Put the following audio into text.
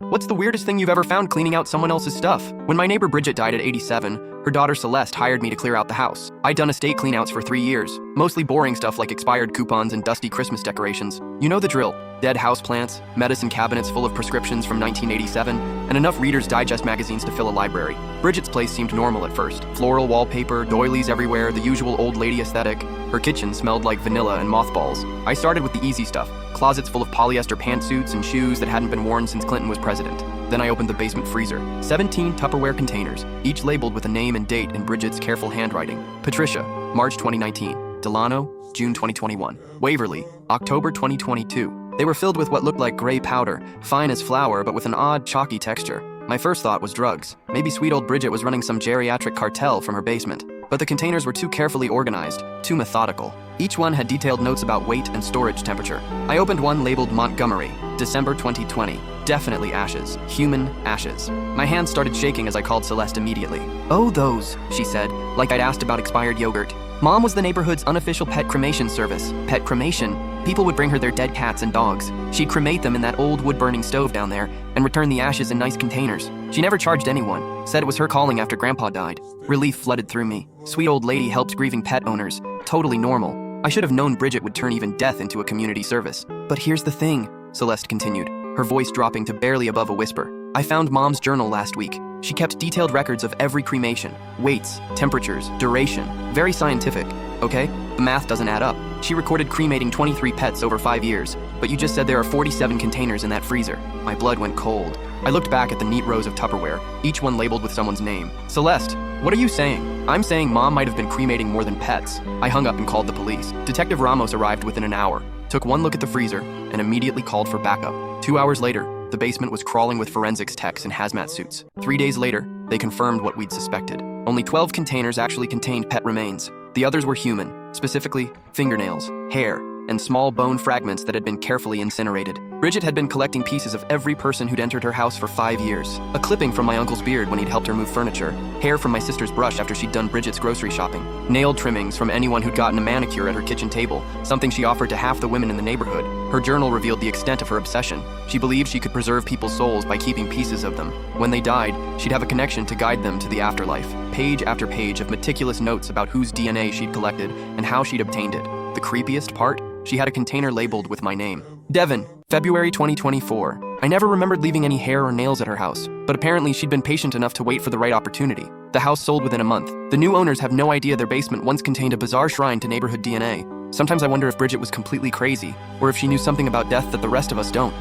What's the weirdest thing you've ever found cleaning out someone else's stuff? When my neighbor Bridget died at 87, her daughter Celeste hired me to clear out the house. I'd done estate cleanouts for 3 years, mostly boring stuff like expired coupons and dusty Christmas decorations. You know the drill. Dead houseplants, medicine cabinets full of prescriptions from 1987, and enough Reader's Digest magazines to fill a library. Bridget's place seemed normal at first. Floral wallpaper, doilies everywhere, the usual old lady aesthetic. Her kitchen smelled like vanilla and mothballs. I started with the easy stuff, closets full of polyester pantsuits and shoes that hadn't been worn since Clinton was president. Then I opened the basement freezer. 17 Tupperware containers, each labeled with a name and date in Bridget's careful handwriting. Patricia, March 2019. Delano, June 2021. Waverly, October 2022. They were filled with what looked like gray powder, fine as flour but with an odd, chalky texture. My first thought was drugs. Maybe sweet old Bridget was running some geriatric cartel from her basement. But the containers were too carefully organized, too methodical. Each one had detailed notes about weight and storage temperature. I opened one labeled Montgomery, December 2020. Definitely ashes. Human ashes. My hands started shaking as I called Celeste immediately. "Oh, those," she said, like I'd asked about expired yogurt. Mom was the neighborhood's unofficial pet cremation service. Pet cremation? People would bring her their dead cats and dogs. She'd cremate them in that old wood-burning stove down there and return the ashes in nice containers. She never charged anyone, said it was her calling after Grandpa died. Relief flooded through me. Sweet old lady helps grieving pet owners. Totally normal. I should have known Bridget would turn even death into a community service. But here's the thing, Celeste continued, her voice dropping to barely above a whisper. I found Mom's journal last week. She kept detailed records of every cremation, weights, temperatures, duration. Very scientific, okay? The math doesn't add up. She recorded cremating 23 pets over 5 years, but you just said there are 47 containers in that freezer. My blood went cold. I looked back at the neat rows of Tupperware, each one labeled with someone's name. Celeste, what are you saying? I'm saying Mom might have been cremating more than pets. I hung up and called the police. Detective Ramos arrived within an hour, took one look at the freezer, and immediately called for backup. 2 hours later, the basement was crawling with forensics techs in hazmat suits. 3 days later, they confirmed what we'd suspected. Only 12 containers actually contained pet remains. The others were human, specifically fingernails, hair, and small bone fragments that had been carefully incinerated. Bridget had been collecting pieces of every person who'd entered her house for 5 years. A clipping from my uncle's beard when he'd helped her move furniture, hair from my sister's brush after she'd done Bridget's grocery shopping, nail trimmings from anyone who'd gotten a manicure at her kitchen table, something she offered to half the women in the neighborhood. Her journal revealed the extent of her obsession. She believed she could preserve people's souls by keeping pieces of them. When they died, she'd have a connection to guide them to the afterlife. Page after page of meticulous notes about whose DNA she'd collected and how she'd obtained it. The creepiest part? She had a container labeled with my name. Devon, February 2024. I never remembered leaving any hair or nails at her house, but apparently she'd been patient enough to wait for the right opportunity. The house sold within a month. The new owners have no idea their basement once contained a bizarre shrine to neighborhood DNA. Sometimes I wonder if Bridget was completely crazy, or if she knew something about death that the rest of us don't.